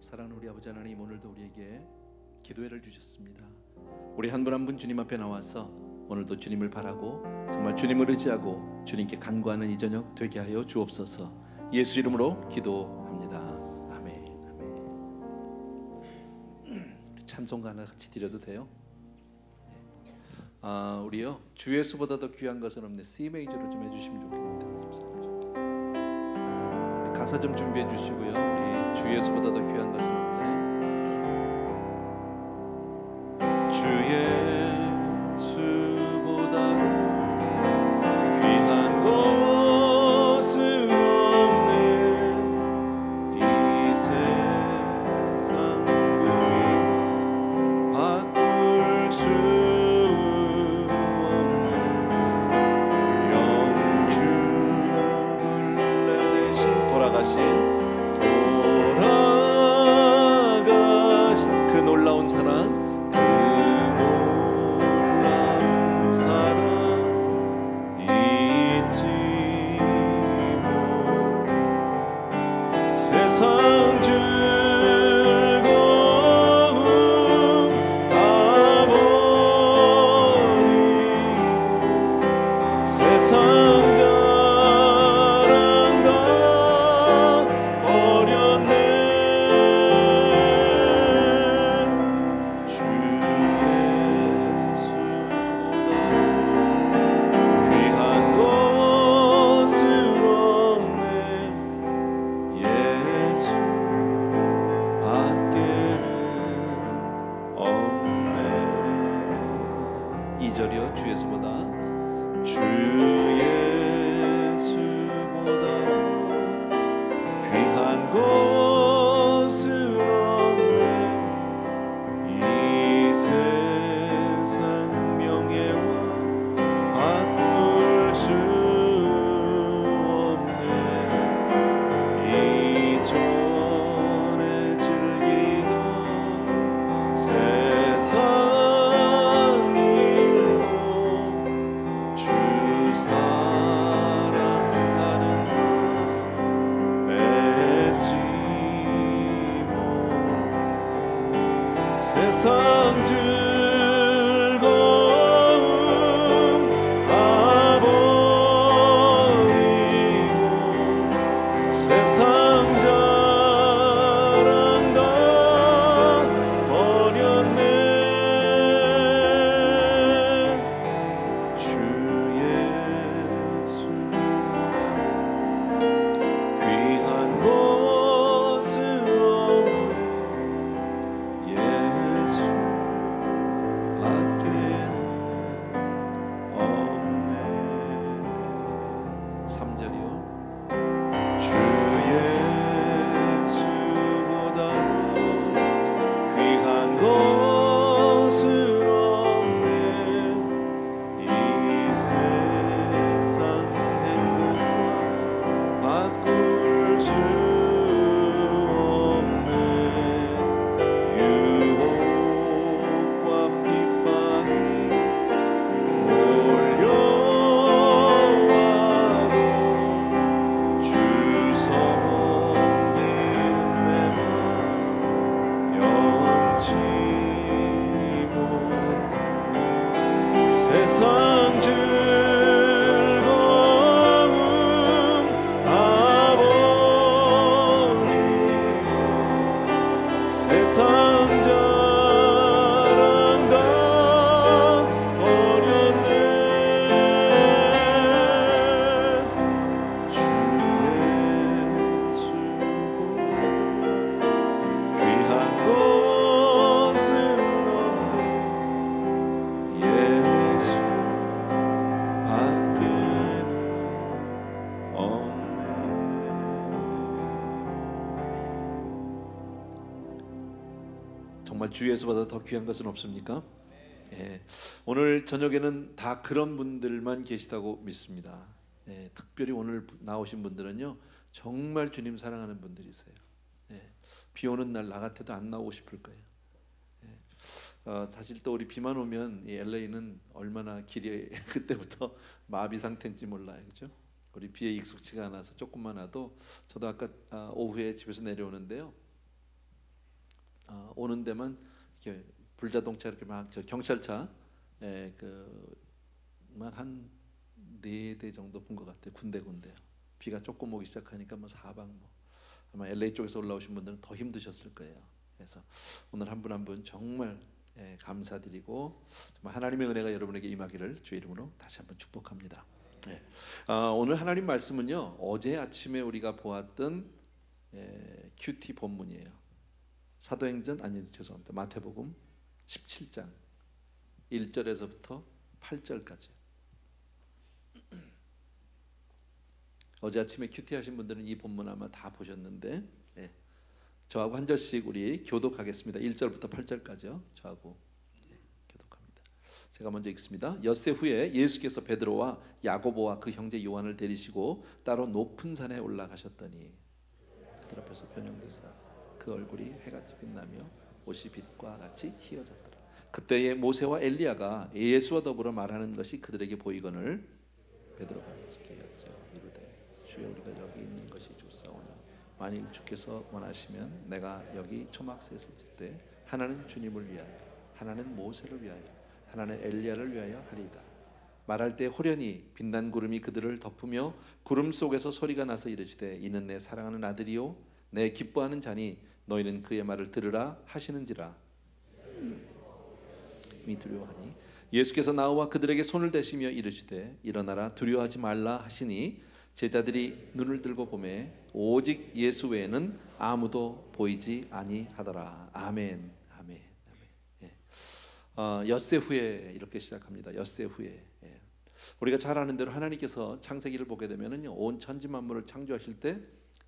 사랑하는 우리 아버지 하나님, 오늘도 우리에게 기도회를 주셨습니다. 우리 한 분 한 분 주님 앞에 나와서 오늘도 주님을 바라고 정말 주님을 의지하고 주님께 간구하는 이 저녁 되게 하여 주옵소서. 예수 이름으로 기도합니다. 아멘. 우리 찬송가 하나 같이 드려도 돼요? 우리요, 주 예수보다 더 귀한 것은 없네. C 메이저로 좀 해주시면 좋겠는데, 우리 가사 좀 준비해 주시고요. 우리 주 예수보다 더 귀한 것은 없네. 주 예수보다도 귀한 것은 없네. 이 세상 부귀와 바꿀 수 돌아가신 그 놀라운 사랑, 그 놀라운 사랑 잊지 못해. 세상 즐거움 다 버리고 세상 주 예수보다 귀한 것은 없네. 이 세상 명예와 바꿀 수 없네. 이전에 즐기던 세상 세상 즐거움 다 버리고 세상 자랑 다 버렸네. 주 예수보다 귀한 것은 없네. 세상 즐거움 다 버리고 세상 자랑 다 버렸네. 주 예수보다도 귀한 것은 없네. 정말 주 예수보다 더 귀한 것은 없습니까? 예, 오늘 저녁에는 다 그런 분들만 계시다고 믿습니다. 예, 특별히 오늘 나오신 분들은요, 정말 주님 사랑하는 분들이세요. 예, 비 오는 날 나 같아도 안 나오고 싶을 거예요. 예, 사실 또 우리 비만 오면 이 LA는 얼마나 길이 그때부터 마비 상태인지 몰라요, 그렇죠? 우리 비에 익숙치가 않아서 조금만 와도, 저도 아까 오후에 집에서 내려오는데요, 오는 데만 이렇게 불자동차 이렇게 막 저 경찰차 그만 한 4대 정도 본 것 같아요. 군데군데요. 비가 조금 오기 시작하니까 뭐 사방 뭐 아마 LA 쪽에서 올라오신 분들은 더 힘드셨을 거예요. 그래서 오늘 한 분 한 분 정말 감사드리고 정말 하나님의 은혜가 여러분에게 임하기를 주의 이름으로 다시 한번 축복합니다. 오늘 하나님 말씀은요, 어제 아침에 우리가 보았던 큐티 본문이에요. 사도행전 죄송합니다. 마태복음 17장 1절에서부터 8절까지. 어제 아침에 큐티 하신 분들은 이 본문 아마 다 보셨는데, 저하고 한 절씩 우리 교독하겠습니다. 1절부터 8절까지요. 저하고 교독합니다. 제가 먼저 읽습니다. 엿새 후에 예수께서 베드로와 야고보와 그 형제 요한을 데리시고 따로 높은 산에 올라가셨더니 그들 앞에서 변형되사 그 얼굴이 해같이 빛나며 옷이 빛과 같이 희어졌더라. 그때에 모세와 엘리야가 예수와 더불어 말하는 것이 그들에게 보이거늘 베드로가 예수께 여쭤 이르되 주여 우리가 여기 있는 것이 좋사오니 만일 주께서 원하시면 내가 여기 초막셋을 짓되 하나는 주님을 위하여 하나는 모세를 위하여 하나는 엘리야를 위하여 하리이다. 말할 때 호련히 빛난 구름이 그들을 덮으며 구름 속에서 소리가 나서 이르시되 이는 내 사랑하는 아들이요 내 기뻐하는 자니 너희는 그의 말을 들으라 하시는지라. 이 두려워하니 예수께서 나와 그들에게 손을 대시며 이르시되 일어나라 두려워하지 말라 하시니 제자들이 눈을 들고 보매 오직 예수 외에는 아무도 보이지 아니하더라. 아멘. 아멘. 아멘. 엿새 후에 이렇게 시작합니다. 엿새 후에. 우리가 잘 아는 대로 하나님께서 창세기를 보게 되면은요, 온 천지 만물을 창조하실 때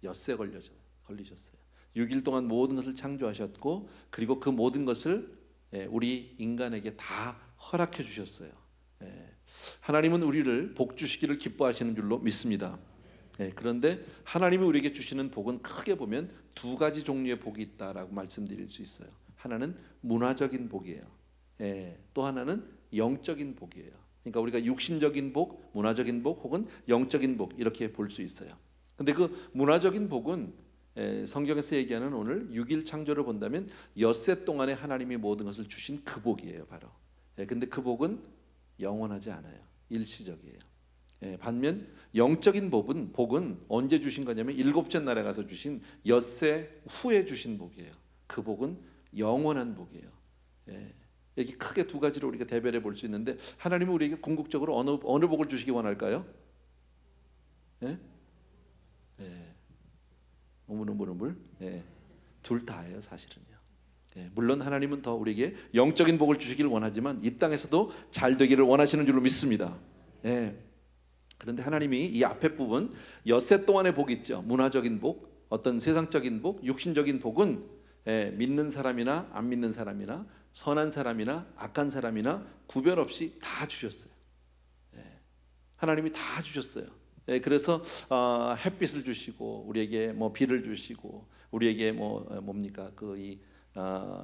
엿새 걸리셨어요. 6일 동안 모든 것을 창조하셨고, 그리고 그 모든 것을 우리 인간에게 다 허락해 주셨어요. 하나님은 우리를 복 주시기를 기뻐하시는 줄로 믿습니다. 그런데 하나님이 우리에게 주시는 복은 크게 보면 2가지 종류의 복이 있다라고 말씀드릴 수 있어요. 하나는 문화적인 복이에요. 또 하나는 영적인 복이에요. 그러니까 우리가 육신적인 복, 문화적인 복 혹은 영적인 복 이렇게 볼 수 있어요. 근데 그 문화적인 복은 성경에서 얘기하는 오늘 6일 창조를 본다면 엿새 동안에 하나님이 모든 것을 주신 그 복이에요, 바로. 근데 그 복은 영원하지 않아요. 일시적이에요. 반면 영적인 복은 언제 주신 거냐면 7째 날에 가서 주신 엿새 후에 주신 복이에요. 그 복은 영원한 복이에요. 여기 크게 2가지로 우리가 대별해 볼 수 있는데, 하나님은 우리에게 궁극적으로 어느 복을 주시기 원할까요? 우물우물우물. 둘 다예요, 사실은요. 물론 하나님은 더 우리에게 영적인 복을 주시기를 원하지만 이 땅에서도 잘 되기를 원하시는 줄로 믿습니다. 그런데 하나님이 이 앞에 부분 엿새 동안의 복이 있죠. 문화적인 복, 어떤 세상적인 복, 육신적인 복은 믿는 사람이나 안 믿는 사람이나 선한 사람이나 악한 사람이나 구별 없이 다 주셨어요. 하나님이 다 주셨어요. 그래서 햇빛을 주시고 우리에게 뭐 비를 주시고 우리에게 뭡니까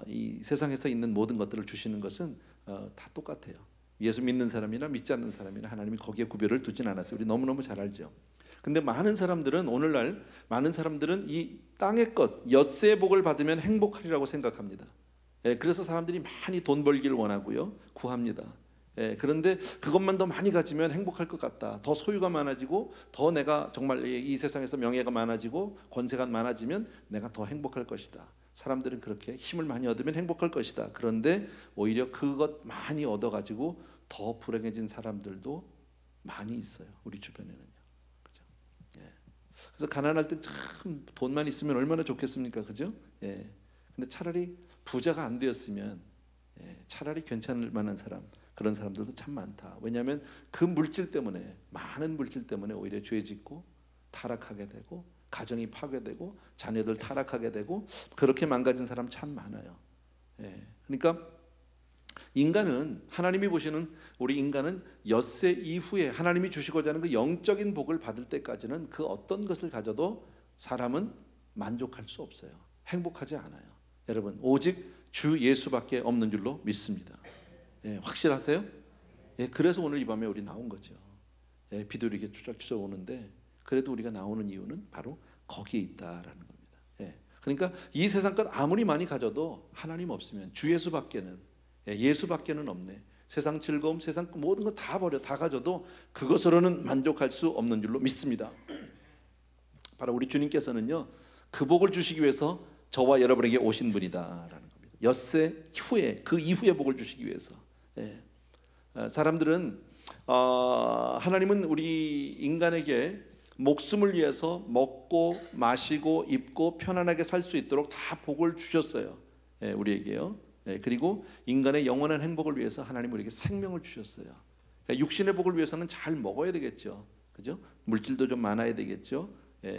이 세상에서 있는 모든 것들을 주시는 것은 다 똑같아요. 예수 믿는 사람이나 믿지 않는 사람이나 하나님이 거기에 구별을 두진 않았어요. 우리 너무너무 잘 알죠. 근데 많은 사람들은 오늘날 이 땅의 것 엿새의 복을 받으면 행복하리라고 생각합니다. 그래서 사람들이 많이 돈 벌기를 원하고요, 구합니다. 그런데 그것만 더 많이 가지면 행복할 것 같다. 더 소유가 많아지고 더 내가 정말 이 세상에서 명예가 많아지고 권세가 많아지면 내가 더 행복할 것이다. 사람들은 그렇게 힘을 많이 얻으면 행복할 것이다. 그런데 오히려 그것 많이 얻어가지고 더 불행해진 사람들도 많이 있어요, 우리 주변에는요. 그죠? 그래서 가난할 때 참 돈만 있으면 얼마나 좋겠습니까, 그죠? 근데 차라리 부자가 안 되었으면 차라리 괜찮을 만한 사람, 그런 사람들도 참 많다. 왜냐하면 그 물질 때문에, 많은 물질 때문에 오히려 죄 짓고 타락하게 되고 가정이 파괴되고 자녀들 타락하게 되고 그렇게 망가진 사람 참 많아요. 그러니까 인간은, 하나님이 보시는 우리 인간은 엿새 이후에 하나님이 주시고자 하는 그 영적인 복을 받을 때까지는 그 어떤 것을 가져도 사람은 만족할 수 없어요. 행복하지 않아요. 여러분, 오직 주 예수밖에 없는 줄로 믿습니다. 확실하세요? 그래서 오늘 이 밤에 우리 나온 거죠. 비도 이렇게 추적추적 오는데 그래도 우리가 나오는 이유는 바로 거기에 있다라는 겁니다. 그러니까 이 세상 것 아무리 많이 가져도 하나님 없으면 주 예수밖에는 없네. 세상 즐거움, 세상 모든 거 다 버려, 다 가져도 그것으로는 만족할 수 없는 줄로 믿습니다. 바로 우리 주님께서는요, 그 복을 주시기 위해서 저와 여러분에게 오신 분이다라는 겁니다. 엿새 후에, 그 이후에 복을 주시기 위해서. 사람들은 하나님은 우리 인간에게 목숨을 위해서 먹고 마시고 입고 편안하게 살 수 있도록 다 복을 주셨어요. 우리에게요. 그리고 인간의 영원한 행복을 위해서 하나님 우리에게 생명을 주셨어요. 그러니까 육신의 복을 위해서는 잘 먹어야 되겠죠. 그죠? 물질도 좀 많아야 되겠죠.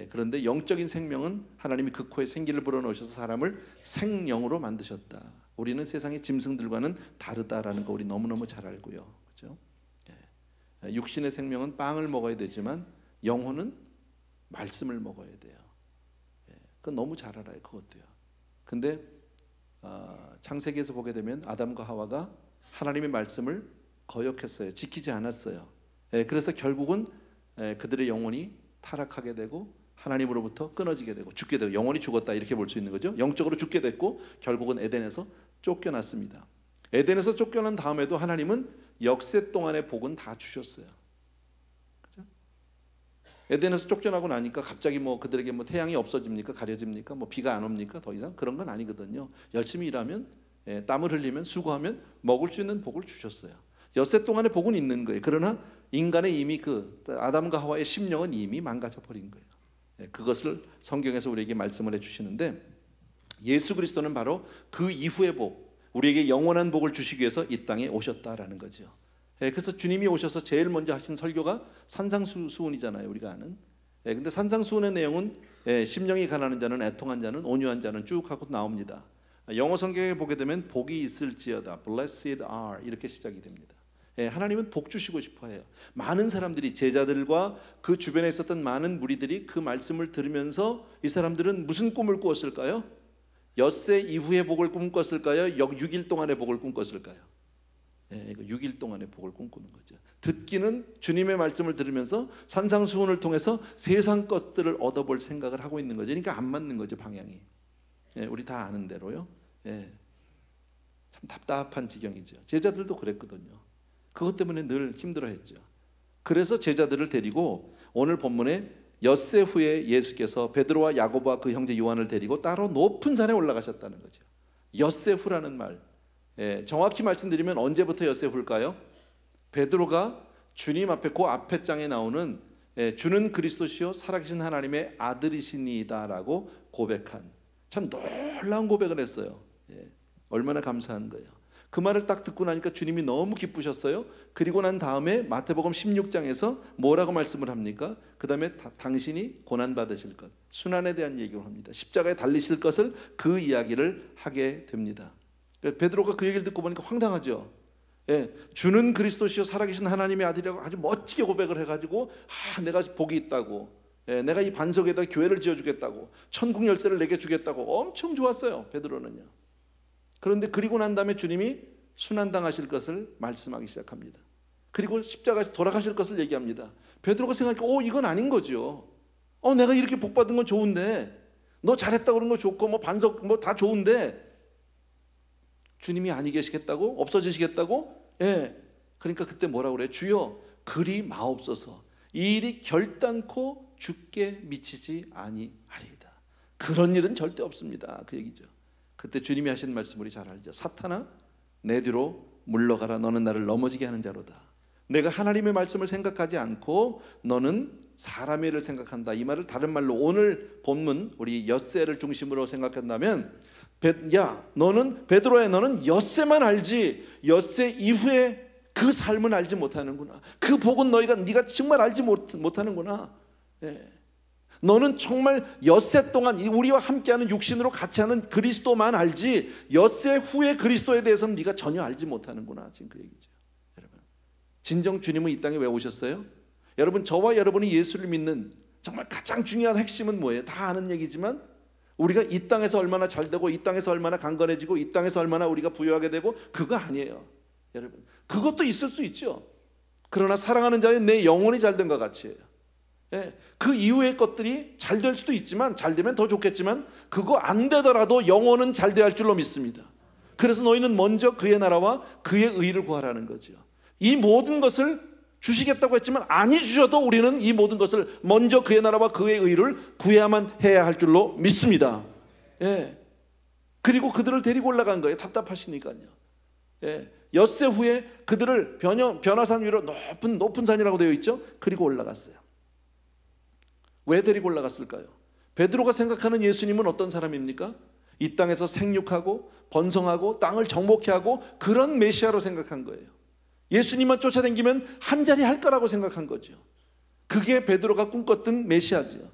그런데 영적인 생명은 하나님이 그 코에 생기를 불어넣으셔서 사람을 생령으로 만드셨다. 우리는 세상의 짐승들과는 다르다라는 거 우리 너무너무 잘 알고요. 그죠? 육신의 생명은 빵을 먹어야 되지만 영혼은 말씀을 먹어야 돼요. 그건 너무 잘 알아요. 그것도요. 근데 창세기에서 보게 되면 아담과 하와가 하나님의 말씀을 거역했어요. 지키지 않았어요. 그래서 결국은 그들의 영혼이 타락하게 되고 하나님으로부터 끊어지게 되고 죽게 되고, 영혼이 죽었다 이렇게 볼 수 있는 거죠. 영적으로 죽게 됐고 결국은 에덴에서 쫓겨났습니다. 에덴에서 쫓겨난 다음에도 하나님은 역세 동안의 복은 다 주셨어요. 그죠? 에덴에서 쫓겨나고 나니까 갑자기 그들에게 태양이 없어집니까? 가려집니까? 비가 안 옵니까? 더 이상 그런 건 아니거든요. 열심히 일하면, 땀을 흘리면, 수고하면 먹을 수 있는 복을 주셨어요. 엿새 동안의 복은 있는 거예요. 그러나 인간의 이미 아담과 하와의 심령은 이미 망가져 버린 거예요. 그것을 성경에서 우리에게 말씀을 해주시는데, 예수 그리스도는 바로 그 이후의 복, 우리에게 영원한 복을 주시기 위해서 이 땅에 오셨다라는 거죠. 그래서 주님이 오셔서 제일 먼저 하신 설교가 산상수훈이잖아요, 우리가 아는. 근데 산상수훈의 내용은 심령이 가난한 자는, 애통한 자는, 온유한 자는 쭉 하고 나옵니다. 영어 성경에 보게 되면 복이 있을지어다, blessed are 이렇게 시작이 됩니다. 하나님은 복 주시고 싶어 해요. 많은 사람들이, 제자들과 그 주변에 있었던 많은 무리들이 그 말씀을 들으면서 이 사람들은 무슨 꿈을 꾸었을까요? 엿새 이후의 복을 꿈꿨을까요? 6일 동안의 복을 꿈꿨을까요? 6일 동안의 복을 꿈꾸는 거죠. 듣기는 주님의 말씀을 들으면서 산상수훈을 통해서 세상 것들을 얻어볼 생각을 하고 있는 거죠. 그러니까 안 맞는 거죠, 방향이. 우리 다 아는 대로요. 참 답답한 지경이죠. 제자들도 그랬거든요. 그것 때문에 늘 힘들어했죠. 그래서 제자들을 데리고 오늘 본문에 엿새 후에 예수께서 베드로와 야고보와 그 형제 요한을 데리고 따로 높은 산에 올라가셨다는 거죠. 엿새 후라는 말, 정확히 말씀드리면 언제부터 엿새 후일까요? 베드로가 주님 앞에, 그 앞에 장에 나오는 주는 그리스도시요 살아계신 하나님의 아들이시니이다라고 고백한, 참 놀라운 고백을 했어요. 얼마나 감사한 거예요. 그 말을 딱 듣고 나니까 주님이 너무 기쁘셨어요. 그리고 난 다음에 마태복음 16장에서 뭐라고 말씀을 합니까? 그 다음에 당신이 고난받으실 것, 순환에 대한 얘기를 합니다. 십자가에 달리실 것을, 그 이야기를 하게 됩니다. 베드로가 그 얘기를 듣고 보니까 황당하죠. 주는 그리스도시요 살아계신 하나님의 아들이라고 아주 멋지게 고백을 해가지고, 내가 복이 있다고, 내가 이 반석에다 교회를 지어주겠다고, 천국 열쇠를 내게 주겠다고 엄청 좋았어요, 베드로는요. 그런데 그리고 난 다음에 주님이 순환당하실 것을 말씀하기 시작합니다. 그리고 십자가에서 돌아가실 것을 얘기합니다. 베드로가 생각하니까 이건 아닌 거죠. 내가 이렇게 복 받은 건 좋은데, 너 잘했다고 그런 거 좋고 반석 다 좋은데 주님이 아니 계시겠다고? 없어지시겠다고? 그러니까 그때 뭐라고 그래요? 주여 그리 마옵소서, 이 일이 결단코 주께 미치지 아니하리이다. 그런 일은 절대 없습니다, 그 얘기죠. 그때 주님이 하신 말씀 우리 잘 알죠. 사탄아, 내 뒤로 물러가라. 너는 나를 넘어지게 하는 자로다. 내가 하나님의 말씀을 생각하지 않고 너는 사람의 일을 생각한다. 이 말을 다른 말로 오늘 본문 우리 엿새를 중심으로 생각한다면, 너는 베드로야, 너는 엿새만 알지 엿새 이후에 그 삶은 알지 못하는구나. 그 복은 네가 정말 알지 못하는구나. 너는 정말 엿새 동안 우리와 함께하는 육신으로 같이 하는 그리스도만 알지 엿새 후의 그리스도에 대해서는 네가 전혀 알지 못하는구나. 지금 그 얘기죠. 여러분, 진정 주님은 이 땅에 왜 오셨어요? 여러분, 저와 여러분이 예수를 믿는 정말 가장 중요한 핵심은 뭐예요? 다 아는 얘기지만 우리가 이 땅에서 얼마나 잘 되고, 이 땅에서 얼마나 강건해지고, 이 땅에서 얼마나 우리가 부유하게 되고, 그거 아니에요. 여러분, 그것도 있을 수 있죠. 그러나 사랑하는 자의 내 영혼이 잘 된 것 같이 해요. 예, 그 이후의 것들이 잘 될 수도 있지만, 잘 되면 더 좋겠지만, 그거 안 되더라도 영혼은 잘 돼야 할 줄로 믿습니다. 그래서 너희는 먼저 그의 나라와 그의 의를 구하라는 거죠. 이 모든 것을 주시겠다고 했지만 아니 주셔도 우리는 이 모든 것을 먼저 그의 나라와 그의 의를 구해야만 해야 할 줄로 믿습니다. 예. 그리고 그들을 데리고 올라간 거예요. 답답하시니까요. 예. 엿새 후에 그들을 변화산 위로 높은 산이라고 되어 있죠. 그리고 올라갔어요. 왜 데리고 올라갔을까요? 베드로가 생각하는 예수님은 어떤 사람입니까? 이 땅에서 생육하고 번성하고 땅을 정복해 하고 그런 메시아로 생각한 거예요. 예수님만 쫓아다니면 한 자리 할 거라고 생각한 거죠. 그게 베드로가 꿈꿨던 메시아죠.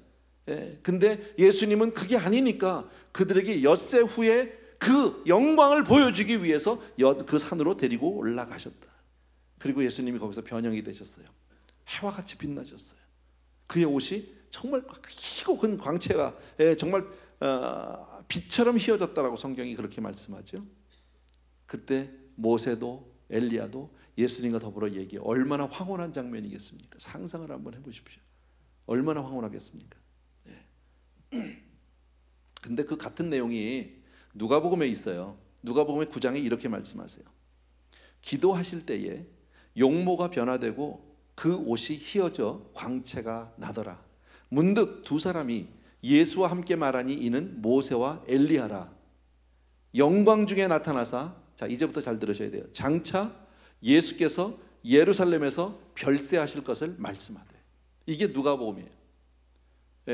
예, 근데 예수님은 그게 아니니까 그들에게 엿새 후에 그 영광을 보여주기 위해서 그 산으로 데리고 올라가셨다. 그리고 예수님이 거기서 변형이 되셨어요. 해와 같이 빛나셨어요. 그의 옷이 정말 희고 큰 광채가 정말 빛처럼 휘어졌다라고 성경이 그렇게 말씀하죠. 그때 모세도 엘리야도 예수님과 더불어 얘기해. 얼마나 황홀한 장면이겠습니까? 상상을 한번 해보십시오. 얼마나 황홀하겠습니까? 근데 그 같은 내용이 누가복음에 있어요. 누가복음의 9장에 이렇게 말씀하세요. 기도하실 때에 용모가 변화되고 그 옷이 휘어져 광채가 나더라. 문득 두 사람이 예수와 함께 말하니 이는 모세와 엘리야라. 영광 중에 나타나사, 자 이제부터 잘 들으셔야 돼요. 장차 예수께서 예루살렘에서 별세하실 것을 말씀하되. 이게 누가복음이에요.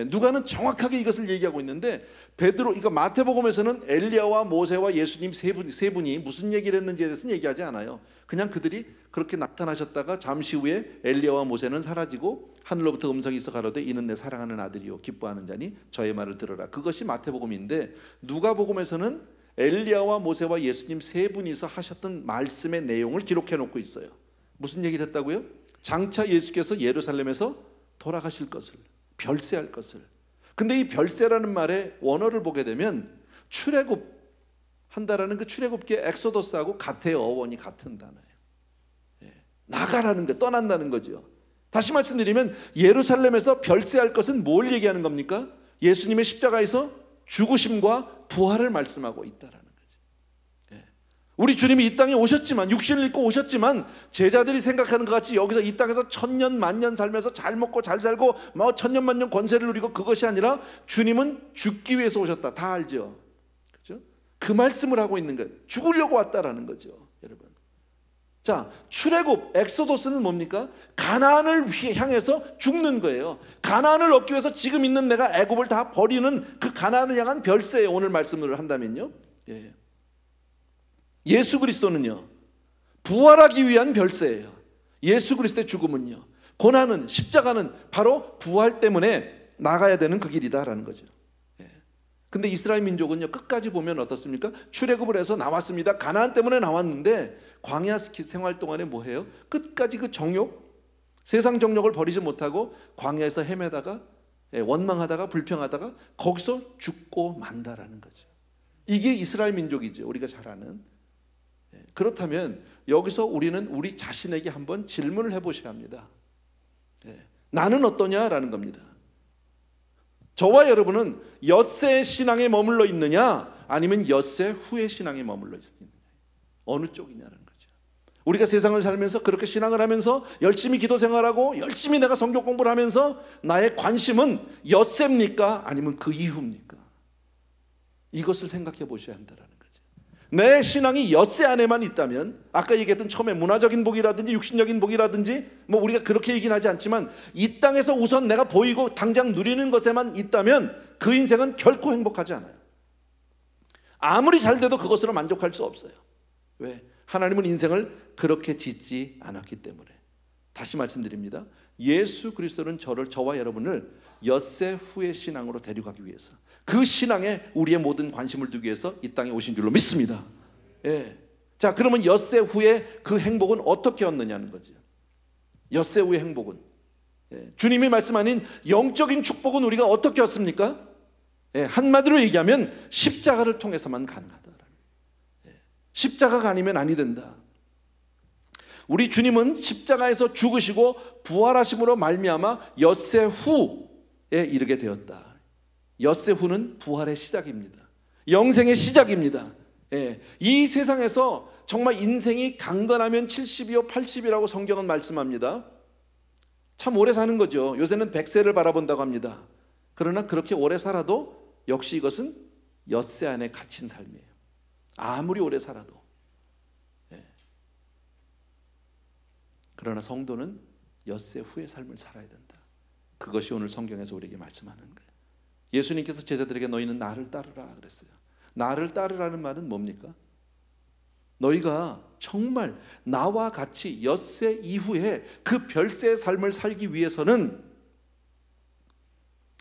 누가는 정확하게 이것을 얘기하고 있는데 베드로, 그러니까 마태복음에서는 엘리야와 모세와 예수님 세 분이 무슨 얘기를 했는지에 대해서는 얘기하지 않아요. 그냥 그들이 그렇게 나타나셨다가 잠시 후에 엘리야와 모세는 사라지고 하늘로부터 음성이 있어 가로되 이는 내 사랑하는 아들이요 기뻐하는 자니 저의 말을 들으라. 그것이 마태복음인데 누가복음에서는 엘리야와 모세와 예수님 세 분이서 하셨던 말씀의 내용을 기록해 놓고 있어요. 무슨 얘기를 했다고요? 장차 예수께서 예루살렘에서 돌아가실 것을, 별세할 것을. 근데 이 별세라는 말의 원어를 보게 되면 출애굽 한다라는 그 출애굽기의 엑소더스하고 같아요. 어원이 같은 단어예요. 나가라는 거, 떠난다는 거죠. 다시 말씀드리면 예루살렘에서 별세할 것은 뭘 얘기하는 겁니까? 예수님의 십자가에서 죽으심과 부활을 말씀하고 있다라는 거죠. 우리 주님이 이 땅에 오셨지만, 육신을 입고 오셨지만 제자들이 생각하는 것 같이 여기서 이 땅에서 천년 만년 살면서 잘 먹고 잘 살고 뭐 천년 만년 권세를 누리고 그것이 아니라 주님은 죽기 위해서 오셨다. 다 알죠. 그렇죠? 그 말씀을 하고 있는 거예요. 죽으려고 왔다라는 거죠, 여러분. 자, 출애굽, 엑소도스는 뭡니까? 가나안을 향해서 죽는 거예요. 가나안을 얻기 위해서 지금 있는 내가 애굽을 다 버리는 그 가나안을 향한 별세예요. 오늘 말씀을 한다면요. 예수 그리스도는요, 부활하기 위한 별세예요. 예수 그리스도의 죽음은요, 고난은, 십자가는 바로 부활 때문에 나가야 되는 그 길이다라는 거죠. 근데 이스라엘 민족은요, 끝까지 보면 어떻습니까? 출애굽을 해서 나왔습니다. 가나안 때문에 나왔는데 광야 생활 동안에 뭐 해요? 끝까지 그 정욕, 세상 정욕을 버리지 못하고 광야에서 헤매다가 원망하다가 불평하다가 거기서 죽고 만다라는 거죠. 이게 이스라엘 민족이죠. 우리가 잘 아는. 그렇다면 여기서 우리는 우리 자신에게 한번 질문을 해보셔야 합니다. 나는 어떠냐라는 겁니다. 저와 여러분은 엿새 신앙에 머물러 있느냐 아니면 엿새 후의 신앙에 머물러 있느냐, 어느 쪽이냐는 거죠. 우리가 세상을 살면서 그렇게 신앙을 하면서 열심히 기도 생활하고 열심히 내가 성경 공부를 하면서 나의 관심은 엿새입니까 아니면 그 이후입니까? 이것을 생각해 보셔야 한다는 거죠. 내 신앙이 엿새 안에만 있다면, 아까 얘기했던 처음에 문화적인 복이라든지 육신적인 복이라든지 뭐 우리가 그렇게 얘기는 하지 않지만 이 땅에서 우선 내가 보이고 당장 누리는 것에만 있다면 그 인생은 결코 행복하지 않아요. 아무리 잘 돼도 그것으로 만족할 수 없어요. 왜? 하나님은 인생을 그렇게 짓지 않았기 때문에. 다시 말씀드립니다. 예수 그리스도는 저와 여러분을 엿새 후의 신앙으로 데려가기 위해서, 그 신앙에 우리의 모든 관심을 두기 위해서 이 땅에 오신 줄로 믿습니다. 자, 그러면 엿새 후에 그 행복은 어떻게 얻느냐는 거죠. 엿새 후의 행복은, 주님이 말씀하신 영적인 축복은 우리가 어떻게 얻습니까? 한마디로 얘기하면 십자가를 통해서만 가능하다. 십자가가 아니면 아니 된다. 우리 주님은 십자가에서 죽으시고 부활하심으로 말미암아 엿새 후에 이르게 되었다. 엿새 후는 부활의 시작입니다. 영생의 시작입니다. 예, 이 세상에서 정말 인생이 강건하면 70이요 80이라고 성경은 말씀합니다. 참 오래 사는 거죠. 요새는 100세를 바라본다고 합니다. 그러나 그렇게 오래 살아도 역시 이것은 엿새 안에 갇힌 삶이에요. 아무리 오래 살아도. 예. 그러나 성도는 엿새 후의 삶을 살아야 된다. 그것이 오늘 성경에서 우리에게 말씀하는 거예요. 예수님께서 제자들에게 너희는 나를 따르라 그랬어요. 나를 따르라는 말은 뭡니까? 너희가 정말 나와 같이 엿새 이후에 그 별새의 삶을 살기 위해서는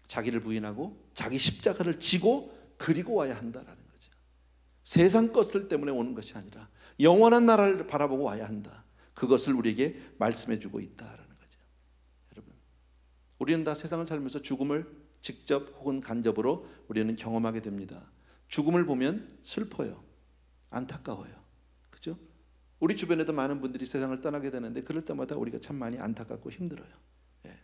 자기를 부인하고 자기 십자가를 지고 그리고 와야 한다라는 거죠. 세상 것을 때문에 오는 것이 아니라 영원한 나라를 바라보고 와야 한다. 그것을 우리에게 말씀해 주고 있다라는 거죠. 여러분, 우리는 다 세상을 살면서 죽음을 직접 혹은 간접으로 우리는 경험하게 됩니다. 죽음을 보면 슬퍼요. 안타까워요. 그죠? 우리 주변에도 많은 분들이 세상을 떠나게 되는데 그럴 때마다 우리가 참 많이 안타깝고 힘들어요. 예.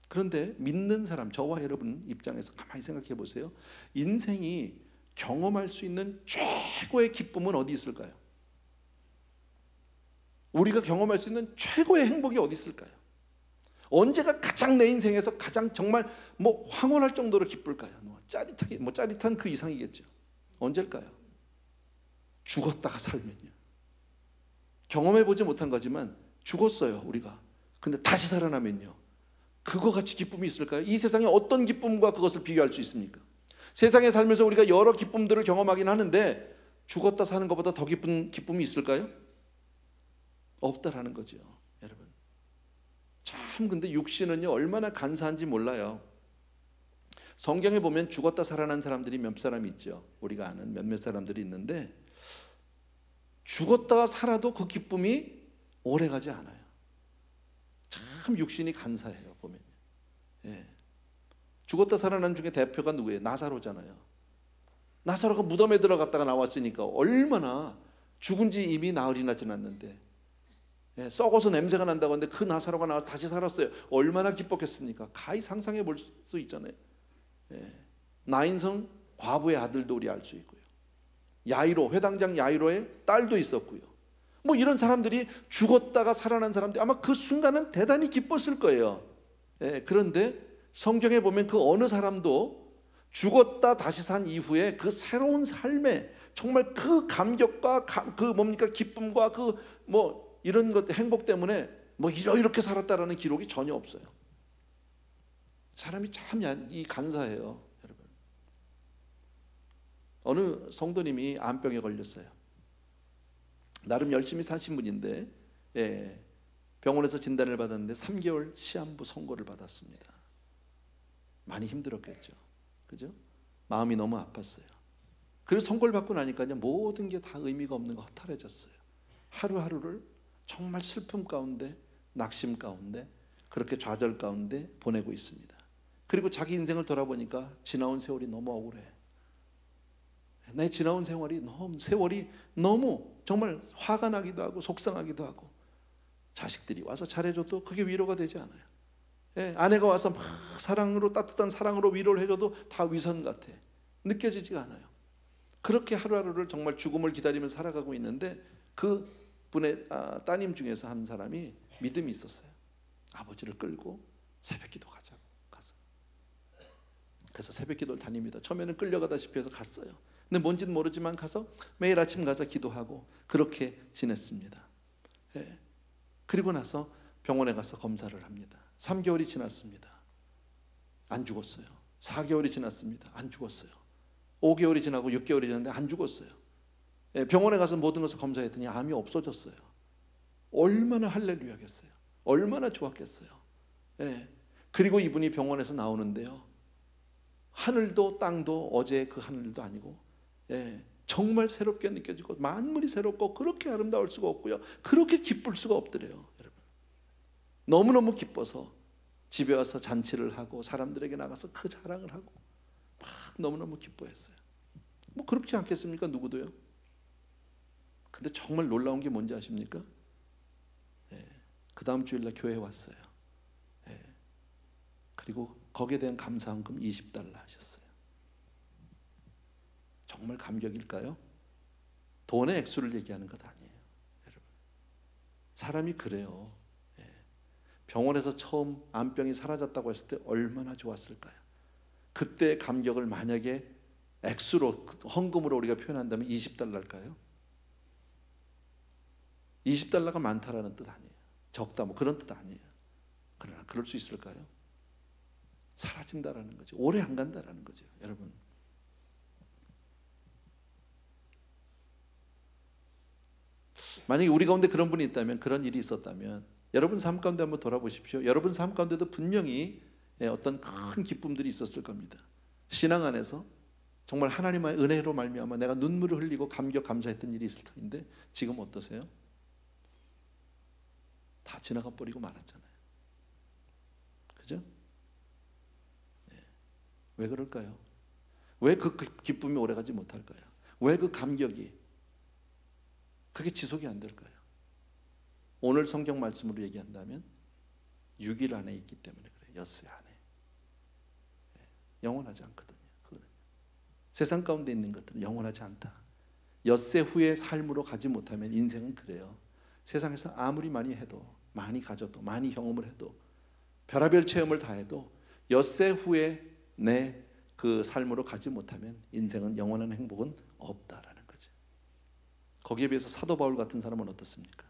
그런데 믿는 사람, 저와 여러분 입장에서 가만히 생각해 보세요. 인생이 경험할 수 있는 최고의 기쁨은 어디 있을까요? 우리가 경험할 수 있는 최고의 행복이 어디 있을까요? 언제가 가장 내 인생에서 가장 정말 황홀할 정도로 기쁠까요? 짜릿한 그 이상이겠죠. 언제일까요? 죽었다가 살면요. 경험해보지 못한 거지만 죽었어요 우리가. 근데 다시 살아나면요, 그거 같이 기쁨이 있을까요? 이 세상에 어떤 기쁨과 그것을 비교할 수 있습니까? 세상에 살면서 우리가 여러 기쁨들을 경험하긴 하는데 죽었다 사는 것보다 더 기쁜 기쁨이 있을까요? 없다라는 거죠. 여러분, 참 근데 육신은요 얼마나 간사한지 몰라요. 성경에 보면 죽었다 살아난 사람들이 몇 사람이 있죠. 우리가 아는 몇몇 사람들이 있는데 죽었다가 살아도 그 기쁨이 오래가지 않아요. 참 육신이 간사해요 보면. 예. 죽었다 살아난 중에 대표가 누구예요? 나사로잖아요. 나사로가 무덤에 들어갔다가 나왔으니까 얼마나, 죽은 지 이미 나흘이나 지났는데 썩어서 냄새가 난다고 하는데 그 나사로가 나와서 다시 살았어요. 얼마나 기뻤겠습니까? 가히 상상해 볼 수 있잖아요. 나인성 과부의 아들도 우리 알 수 있고요. 야이로, 회당장 야이로의 딸도 있었고요. 이런 사람들이 죽었다가 살아난 사람들, 아마 그 순간은 대단히 기뻤을 거예요. 그런데 성경에 보면 그 어느 사람도 죽었다 다시 산 이후에 그 새로운 삶에 정말 그 감격과 기쁨과 이런 것, 행복 때문에 이렇게 살았다라는 기록이 전혀 없어요. 사람이 참 간사해요, 여러분. 어느 성도님이 암병에 걸렸어요. 나름 열심히 사신 분인데 병원에서 진단을 받았는데 3개월 시한부 선고를 받았습니다. 많이 힘들었겠죠, 그죠? 마음이 너무 아팠어요. 그래서 선고를 받고 나니까 모든 게 다 의미가 없는 거 허탈해졌어요. 하루하루를 정말 슬픔 가운데, 낙심 가운데, 그렇게 좌절 가운데 보내고 있습니다. 그리고 자기 인생을 돌아보니까 지나온 세월이 너무 억울해. 내 지나온 세월이 너무 정말 화가 나기도 하고 속상하기도 하고, 자식들이 와서 잘해줘도 그게 위로가 되지 않아요. 아내가 와서 막 사랑으로, 따뜻한 사랑으로 위로를 해줘도 다 위선 같아. 느껴지지가 않아요. 그렇게 하루하루를 정말 죽음을 기다리면서 살아가고 있는데 그 분의 따님 중에서 한 사람이 믿음이 있었어요. 아버지를 끌고 새벽기도 가자고 가서, 그래서 새벽기도를 다닙니다. 처음에는 끌려가다시피 해서 갔어요. 근데 뭔지는 모르지만 가서 매일 아침 가서 기도하고 그렇게 지냈습니다. 그리고 나서 병원에 가서 검사를 합니다. 3개월이 지났습니다. 안 죽었어요. 4개월이 지났습니다. 안 죽었어요. 5개월이 지나고 6개월이 지났는데 안 죽었어요. 병원에 가서 모든 것을 검사했더니 암이 없어졌어요. 얼마나 할렐루야겠어요. 얼마나 좋았겠어요. 그리고 이분이 병원에서 나오는데요, 하늘도 땅도 어제 그 하늘도 아니고 정말 새롭게 느껴지고 만물이 새롭고 그렇게 아름다울 수가 없고요, 그렇게 기쁠 수가 없더래요. 여러분, 너무너무 기뻐서 집에 와서 잔치를 하고 사람들에게 나가서 그 자랑을 하고 막 너무너무 기뻐했어요. 그렇지 않겠습니까? 누구도요. 근데 정말 놀라운 게 뭔지 아십니까? 그 다음 주일날 교회에 왔어요. 예. 그리고 거기에 대한 감사헌금 20달러 하셨어요. 정말 감격일까요? 돈의 액수를 얘기하는 것 아니에요, 여러분. 사람이 그래요. 예. 병원에서 처음 암병이 사라졌다고 했을 때 얼마나 좋았을까요? 그때 감격을 만약에 액수로, 헌금으로 우리가 표현한다면 20달러일까요? 20달러가 많다라는 뜻 아니에요. 적다 뭐 그런 뜻 아니에요. 그러나 그럴 수 있을까요? 사라진다라는 거죠. 오래 안 간다라는 거죠, 여러분. 만약에 우리 가운데 그런 분이 있다면, 그런 일이 있었다면 여러분 삶 가운데 한번 돌아보십시오. 여러분 삶 가운데도 분명히 어떤 큰 기쁨들이 있었을 겁니다. 신앙 안에서 정말 하나님의 은혜로 말미암아 내가 눈물을 흘리고 감격 감사했던 일이 있을 터인데 지금 어떠세요? 다 지나가 버리고 말았잖아요. 그죠? 네. 왜 그럴까요? 왜 그 기쁨이 오래가지 못할까요? 왜 그 감격이 그게 지속이 안 될까요? 오늘 성경 말씀으로 얘기한다면 6일 안에 있기 때문에 그래요. 엿새 안에. 네. 영원하지 않거든요. 그거는. 세상 가운데 있는 것들은 영원하지 않다. 엿새 후의 삶으로 가지 못하면 인생은 그래요. 세상에서 아무리 많이 해도, 많이 가져도, 많이 경험을 해도, 별의별 체험을 다 해도 엿새 후에 내 그 삶으로 가지 못하면 인생은 영원한 행복은 없다라는 거죠. 거기에 비해서 사도 바울 같은 사람은 어떻습니까?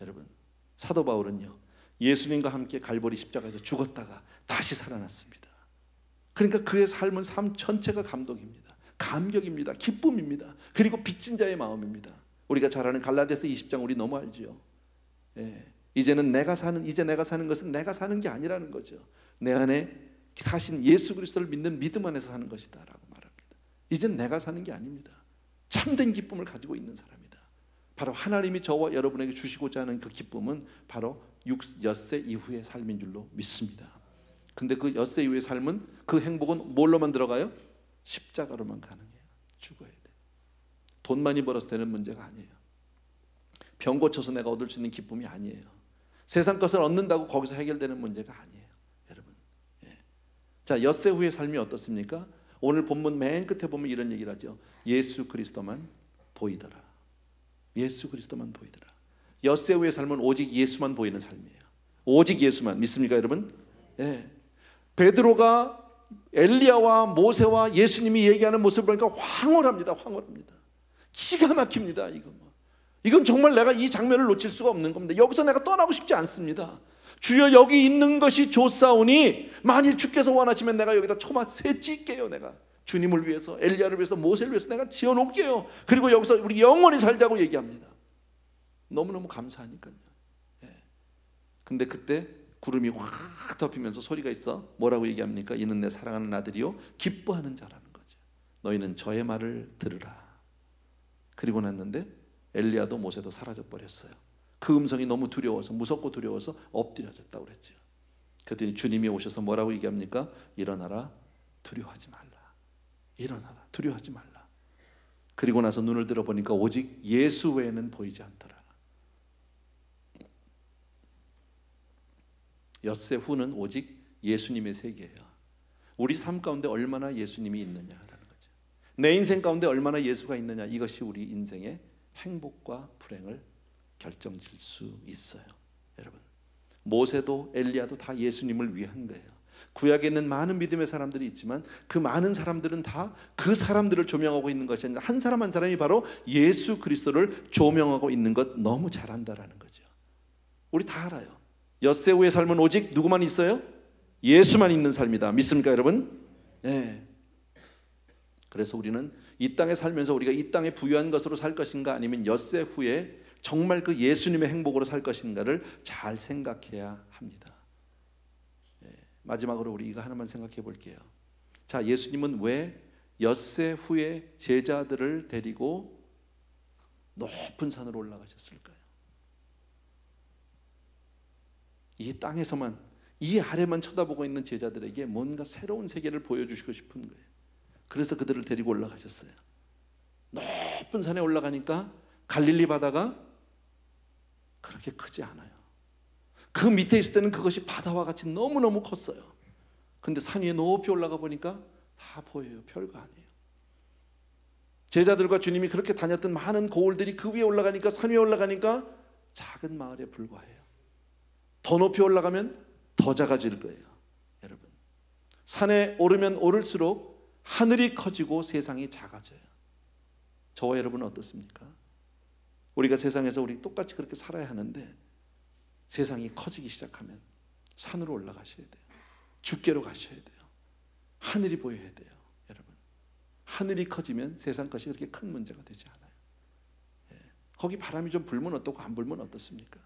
여러분, 사도 바울은요, 예수님과 함께 갈보리 십자가에서 죽었다가 다시 살아났습니다. 그러니까 그의 삶은 삶 전체가 감동입니다. 감격입니다. 기쁨입니다. 그리고 빚진 자의 마음입니다. 우리가 잘 아는 갈라디아서 20장 우리 너무 알죠. 예. 이제 내가 사는 것은 내가 사는 게 아니라는 거죠. 내 안에 사신 예수 그리스도를 믿는 믿음 안에서 사는 것이다 라고 말합니다. 이젠 내가 사는 게 아닙니다. 참된 기쁨을 가지고 있는 사람이다. 바로 하나님이 저와 여러분에게 주시고자 하는 그 기쁨은 바로 엿새 이후의 삶인 줄로 믿습니다. 근데 그 엿새 이후의 삶은, 그 행복은 뭘로만 들어가요? 십자가로만 가능해요. 죽어야 돼. 돈 많이 벌어서 되는 문제가 아니에요. 병 고쳐서 내가 얻을 수 있는 기쁨이 아니에요. 세상 것을 얻는다고 거기서 해결되는 문제가 아니에요, 여러분. 예. 자, 엿새 후의 삶이 어떻습니까? 오늘 본문 맨 끝에 보면 이런 얘기를 하죠. 예수 그리스도만 보이더라. 예수 그리스도만 보이더라. 엿새 후의 삶은 오직 예수만 보이는 삶이에요. 오직 예수만. 믿습니까, 여러분? 예. 베드로가 엘리야와 모세와 예수님이 얘기하는 모습을 보니까 황홀합니다. 황홀합니다. 기가 막힙니다. 이건 정말 내가 이 장면을 놓칠 수가 없는 겁니다. 여기서 내가 떠나고 싶지 않습니다. 주여, 여기 있는 것이 좋사오니 만일 주께서 원하시면 내가 여기다 초마 새 짓게요. 내가 주님을 위해서, 엘리야를 위해서, 모세를 위해서 내가 지어놓을게요. 그리고 여기서 우리 영원히 살자고 얘기합니다. 너무너무 감사하니까요. 예. 근데 그때 구름이 확 덮이면서 소리가 있어. 뭐라고 얘기합니까? 이는 내 사랑하는 아들이요 기뻐하는 자라는 거죠. 너희는 저의 말을 들으라. 그리고 났는데 엘리야도 모세도 사라져 버렸어요. 그 음성이 너무 두려워서, 무섭고 두려워서 엎드려졌다고 그랬죠. 그랬더니 주님이 오셔서 뭐라고 얘기합니까? 일어나라, 두려워하지 말라. 일어나라, 두려워하지 말라. 그리고 나서 눈을 들어보니까 오직 예수 외에는 보이지 않더라. 엿새 후는 오직 예수님의 세계예요. 우리 삶 가운데 얼마나 예수님이 있느냐라는 거죠. 내 인생 가운데 얼마나 예수가 있느냐, 이것이 우리 인생의 행복과 불행을 결정질 수 있어요. 여러분, 모세도 엘리야도 다 예수님을 위한 거예요. 구약에 있는 많은 믿음의 사람들이 있지만 그 많은 사람들은 다 그 사람들을 조명하고 있는 것이 아니라 한 사람 한 사람이 바로 예수 그리스도를 조명하고 있는 것 너무 잘한다라는 거죠. 우리 다 알아요. 엿새 후의 삶은 오직 누구만 있어요? 예수만 있는 삶이다. 믿습니까, 여러분? 네. 그래서 우리는 이 땅에 살면서 우리가 이 땅에 부유한 것으로 살 것인가, 아니면 엿새 후에 정말 그 예수님의 행복으로 살 것인가를 잘 생각해야 합니다. 네. 마지막으로 우리 이거 하나만 생각해 볼게요. 자, 예수님은 왜 엿새 후에 제자들을 데리고 높은 산으로 올라가셨을까요? 이 땅에서만, 이 아래만 쳐다보고 있는 제자들에게 뭔가 새로운 세계를 보여주시고 싶은 거예요. 그래서 그들을 데리고 올라가셨어요. 높은 산에 올라가니까 갈릴리 바다가 그렇게 크지 않아요. 그 밑에 있을 때는 그것이 바다와 같이 너무너무 컸어요. 근데 산 위에 높이 올라가 보니까 다 보여요. 별거 아니에요. 제자들과 주님이 그렇게 다녔던 많은 고을들이 그 위에 올라가니까, 산 위에 올라가니까 작은 마을에 불과해요. 더 높이 올라가면 더 작아질 거예요. 여러분, 산에 오르면 오를수록 하늘이 커지고 세상이 작아져요. 저와 여러분은 어떻습니까? 우리가 세상에서 우리 똑같이 그렇게 살아야 하는데, 세상이 커지기 시작하면 산으로 올라가셔야 돼요. 주께로 가셔야 돼요. 하늘이 보여야 돼요. 여러분, 하늘이 커지면 세상 것이 그렇게 큰 문제가 되지 않아요. 거기 바람이 좀 불면 어떻고 안 불면 어떻습니까?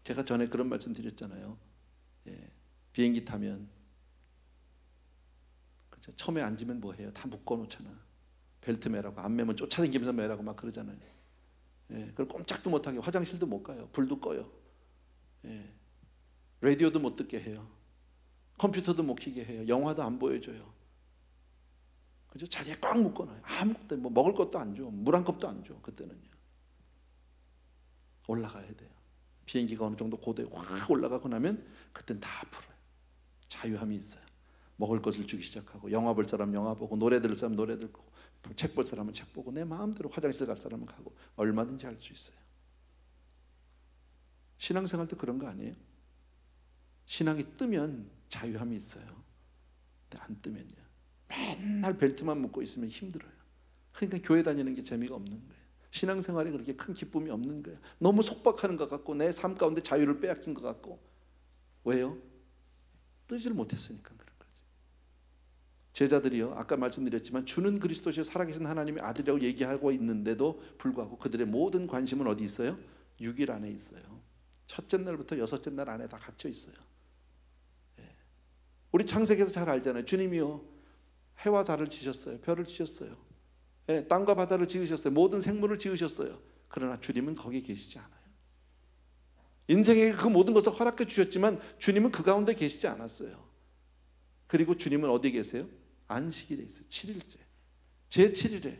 제가 전에 그런 말씀 드렸잖아요. 비행기 타면 그렇죠? 처음에 앉으면 뭐 해요? 다 묶어놓잖아. 벨트 매라고, 안 매면 쫓아다니면서 매라고 막 그러잖아요. 그걸 꼼짝도 못하게, 화장실도 못 가요. 불도 꺼요. 라디오도 못 듣게 해요. 컴퓨터도 못 켜게 해요. 영화도 안 보여줘요. 그죠? 자리에 꽉 묶어놔요. 아무것도, 뭐 먹을 것도 안 줘. 물 한 컵도 안 줘. 그때는요. 올라가야 돼요. 비행기가 어느 정도 고도에 확 올라가고 나면 그땐 다 풀어요. 자유함이 있어요. 먹을 것을 주기 시작하고, 영화 볼 사람 영화 보고, 노래 들을 사람 노래 듣고, 책 볼 사람은 책 보고, 내 마음대로 화장실 갈 사람은 가고, 얼마든지 할 수 있어요. 신앙생활도 그런 거 아니에요? 신앙이 뜨면 자유함이 있어요. 근데 안 뜨면요, 맨날 벨트만 묶고 있으면 힘들어요. 그러니까 교회 다니는 게 재미가 없는 거예요. 신앙생활에 그렇게 큰 기쁨이 없는 거예요. 너무 속박하는 것 같고, 내 삶 가운데 자유를 빼앗긴 것 같고. 왜요? 뜨지를 못했으니까 그런 거죠. 제자들이요, 아까 말씀드렸지만 주는 그리스도시요 살아계신 하나님의 아들이라고 얘기하고 있는데도 불구하고 그들의 모든 관심은 어디 있어요? 6일 안에 있어요. 첫째 날부터 여섯째 날 안에 다 갇혀 있어요. 우리 창세기에서 잘 알잖아요. 주님이요, 해와 달을 지으셨어요. 별을 지으셨어요. 땅과 바다를 지으셨어요. 모든 생물을 지으셨어요. 그러나 주님은 거기에 계시지 않아요. 인생에게 그 모든 것을 허락해 주셨지만 주님은 그 가운데 계시지 않았어요. 그리고 주님은 어디에 계세요? 안식일에 있어요. 7일째, 제7일에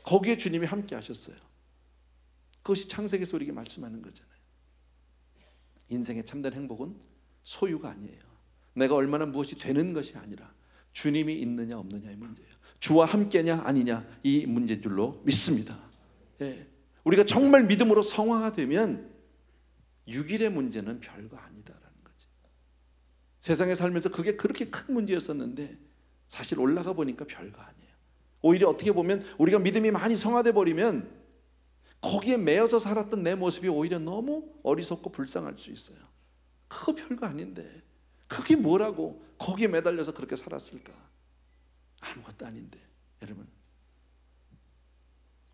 거기에 주님이 함께 하셨어요. 그것이 창세기에서 우리에게 말씀하는 거잖아요. 인생의 참된 행복은 소유가 아니에요. 내가 얼마나 무엇이 되는 것이 아니라 주님이 있느냐 없느냐의 문제예요. 주와 함께냐 아니냐, 이 문제인 줄로 믿습니다. 우리가 정말 믿음으로 성화가 되면 6일의 문제는 별거 아니다라는 거지. 세상에 살면서 그게 그렇게 큰 문제였었는데 사실 올라가 보니까 별거 아니에요. 오히려 어떻게 보면 우리가 믿음이 많이 성화돼 버리면 거기에 매여서 살았던 내 모습이 오히려 너무 어리석고 불쌍할 수 있어요. 그거 별거 아닌데 그게 뭐라고 거기에 매달려서 그렇게 살았을까? 아무것도 아닌데. 여러분,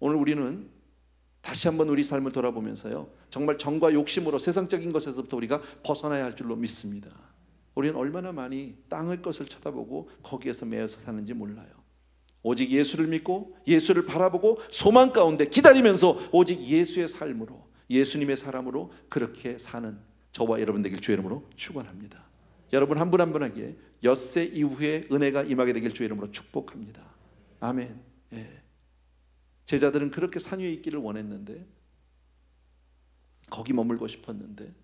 오늘 우리는 다시 한번 우리 삶을 돌아보면서요, 정말 정과 욕심으로 세상적인 것에서부터 우리가 벗어나야 할 줄로 믿습니다. 우리는 얼마나 많이 땅의 것을 쳐다보고 거기에서 매여서 사는지 몰라요. 오직 예수를 믿고 예수를 바라보고 소망 가운데 기다리면서 오직 예수의 삶으로, 예수님의 사람으로 그렇게 사는 저와 여러분 되길 주의 이름으로 축원합니다. 여러분 한 분 한 분에게 엿새 이후에 은혜가 임하게 되길 주의 이름으로 축복합니다. 아멘. 제자들은 그렇게 산 위에 있기를 원했는데, 거기 머물고 싶었는데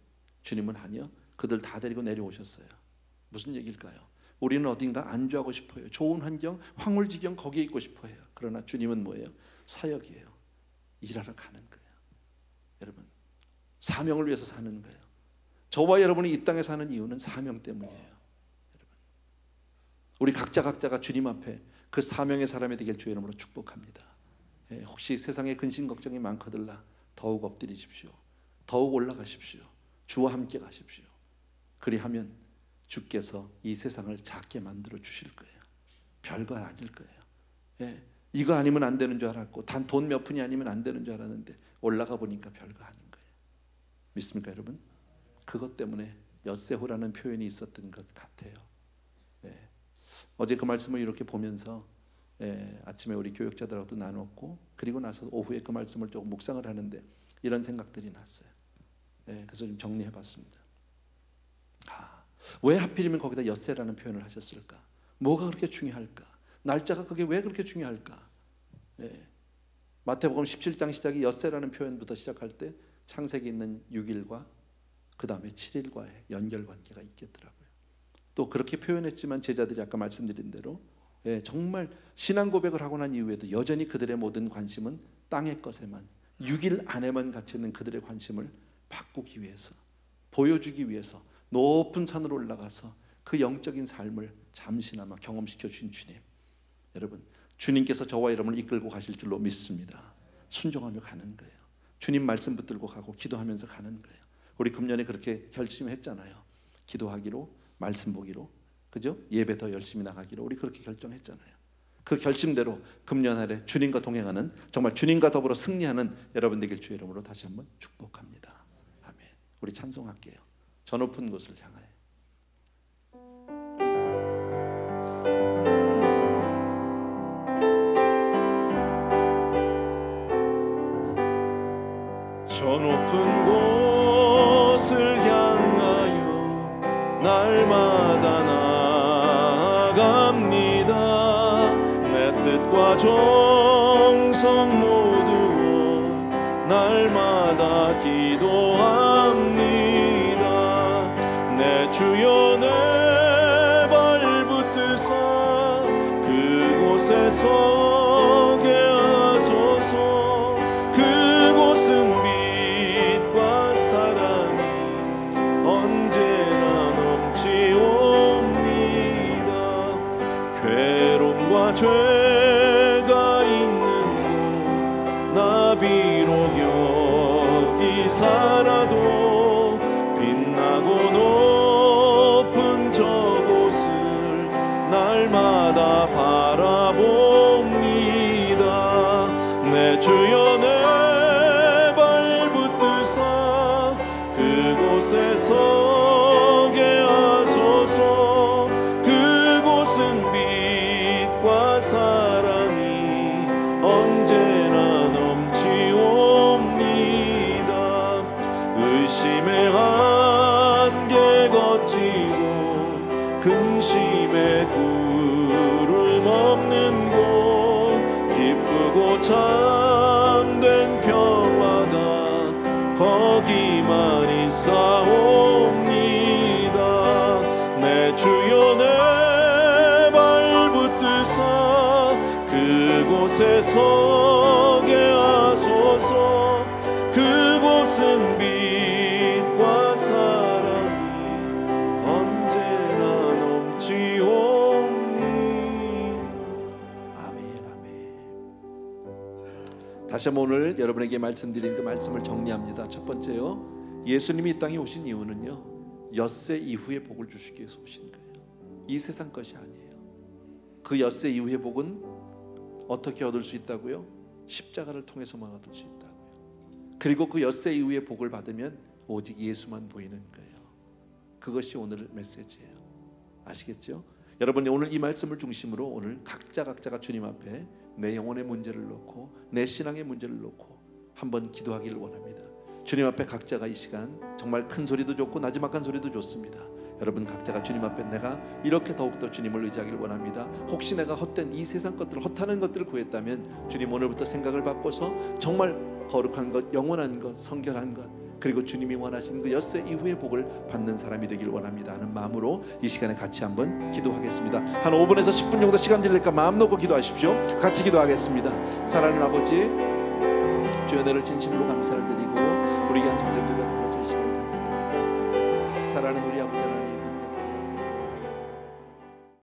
주님은 아니요, 그들 다 데리고 내려오셨어요. 무슨 얘기일까요? 우리는 어딘가 안주하고 싶어요. 좋은 환경, 황홀지경 거기에 있고 싶어요. 그러나 주님은 뭐예요? 사역이에요. 일하러 가는 거예요. 여러분, 사명을 위해서 사는 거예요. 저와 여러분이 이 땅에 사는 이유는 사명 때문이에요. 여러분, 우리 각자가 주님 앞에 그 사명의 사람이 되길 주의 이름으로 축복합니다. 혹시 세상에 근심 걱정이 많거들라 더욱 엎드리십시오. 더욱 올라가십시오. 주와 함께 가십시오. 그리하면 주께서 이 세상을 작게 만들어 주실 거예요. 별거 아닐 거예요. 이거 아니면 안 되는 줄 알았고, 단 돈 몇 푼이 아니면 안 되는 줄 알았는데 올라가 보니까 별거 아닌 거예요. 믿습니까 여러분? 그것 때문에 엿새호라는 표현이 있었던 것 같아요. 어제 그 말씀을 이렇게 보면서 아침에 우리 교역자들하고도 나눴고, 그리고 나서 오후에 그 말씀을 조금 묵상을 하는데 이런 생각들이 났어요. 그래서 좀 정리해봤습니다. 왜 하필이면 거기다 엿새라는 표현을 하셨을까? 뭐가 그렇게 중요할까? 날짜가 그게 왜 그렇게 중요할까? 마태복음 17장 시작이 엿새라는 표현부터 시작할 때 창세기 있는 6일과 그 다음에 7일과의 연결관계가 있겠더라고요. 또 그렇게 표현했지만 제자들이 아까 말씀드린 대로 정말 신앙 고백을 하고 난 이후에도 여전히 그들의 모든 관심은 땅의 것에만, 6일 안에만 갇혀있는 그들의 관심을 바꾸기 위해서, 보여주기 위해서 높은 산으로 올라가서 그 영적인 삶을 잠시나마 경험시켜 주신 주님, 여러분 주님께서 저와 여러분을 이끌고 가실 줄로 믿습니다. 순종하며 가는 거예요. 주님 말씀 붙들고 가고 기도하면서 가는 거예요. 우리 금년에 그렇게 결심했잖아요. 기도하기로, 말씀 보기로, 그죠? 예배 더 열심히 나가기로 우리 그렇게 결정했잖아요. 그 결심대로 금년 아래 주님과 동행하는, 정말 주님과 더불어 승리하는 여러분 되길 주의 이름으로 다시 한번 축복합니다. 아멘. 우리 찬송할게요. 저 높은 곳을 향하여. 저 높은 곳을 향하여 날마다 나아갑니다. 내 뜻과 정성 모두 날마다 기도합니다. 내 주여 내 발붙드사 그곳에 서게 하소서. 그곳은 빛과 사랑이 언제나 넘치옵니다. 괴로움과 죄가 있는 곳 나 비록 여기 살아도 빛나고 높은 저곳을 날마다 바라봅니다. 내 주여 내 발붙드사 그곳에 서게 하소서. 그곳은 빛과 사랑이 언제나 넘치옵니다. 의심의 한계 거치고 근심의 구름 없는 곳 기쁘고 참된 평화가 거기만 있사옵니다. 내 주여 내 발붙드사 그곳에 서게 하소서. 그곳은 빛과 사랑이 언제나 넘치옵니다. 아멘, 아멘. 다시 한번 오늘 여러분에게 말씀드린 그 말씀을 정리합니다. 첫 번째요, 예수님이 이 땅에 오신 이유는요, 엿새 이후의 복을 주시기 위해서 오신 거예요. 이 세상 것이 아니에요. 그 엿새 이후의 복은 어떻게 얻을 수 있다고요? 십자가를 통해서만 얻을 수 있다고요. 그리고 그 엿새 이후의 복을 받으면 오직 예수만 보이는 거예요. 그것이 오늘 메시지예요. 아시겠죠? 여러분이 오늘 이 말씀을 중심으로 오늘 각자가 주님 앞에 내 영혼의 문제를 놓고 내 신앙의 문제를 놓고 한번 기도하기를 원합니다. 주님 앞에 각자가 이 시간 정말 큰 소리도 좋고 나지막한 소리도 좋습니다. 여러분 각자가 주님 앞에 내가 이렇게 더욱더 주님을 의지하기를 원합니다. 혹시 내가 헛된 이 세상 것들, 헛하는 것들을 구했다면 주님 오늘부터 생각을 바꿔서 정말 거룩한 것, 영원한 것, 성결한 것, 그리고 주님이 원하시는 그 엿새 이후의 복을 받는 사람이 되기를 원합니다 하는 마음으로 이 시간에 같이 한번 기도하겠습니다. 한 5분에서 10분 정도 시간 드릴까 마음 놓고 기도하십시오. 같이 기도하겠습니다. 사랑하는 아버지, 주여 내를 진심으로 감사를 드리고 우리 귀한 성도님들과 더불어서 이 시간 갖는 사랑하는 우리 아버지 하나님,